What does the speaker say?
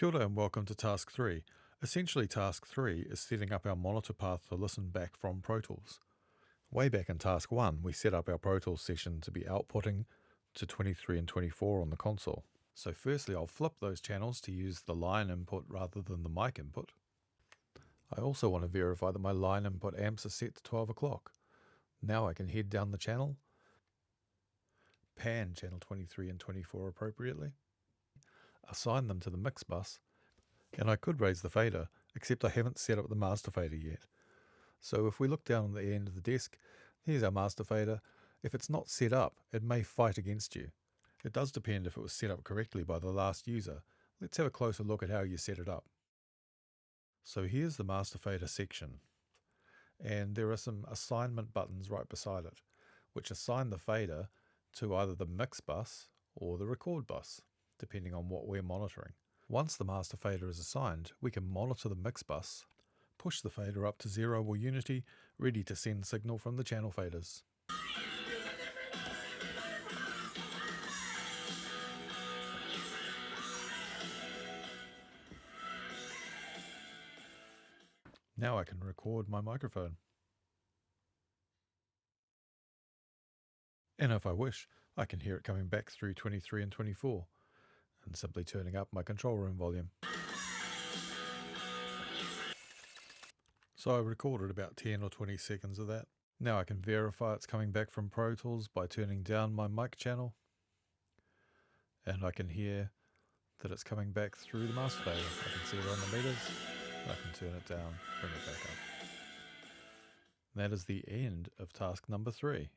Kia ora and welcome to Task 3. Essentially, Task 3 is setting up our monitor path to listen back from Pro Tools. Way back in Task 1, we set up our Pro Tools session to be outputting to 23 and 24 on the console. So firstly, I'll flip those channels to use the line input rather than the mic input. I also want to verify that my line input amps are set to 12 o'clock. Now I can head down the channel, pan channel 23 and 24 appropriately, assign them to the mix bus, and I could raise the fader, except I haven't set up the master fader yet. So if we look down on the end of the desk, here's our master fader. If it's not set up, it may fight against you. It does depend if it was set up correctly by the last user. Let's have a closer look at how you set it up. So here's the master fader section, and there are some assignment buttons right beside it, which assign the fader to either the mix bus or the record bus, depending on what we're monitoring. Once the master fader is assigned, we can monitor the mix bus, push the fader up to 0 or unity, ready to send signal from the channel faders. Now I can record my microphone. And if I wish, I can hear it coming back through 23 and 24, and simply turning up my control room volume. So I recorded about 10 or 20 seconds of that. Now I can verify it's coming back from Pro Tools by turning down my mic channel, and I can hear that it's coming back through the master fader. I can see it on the meters. I can turn it down, bring it back up. That is the end of task number 3.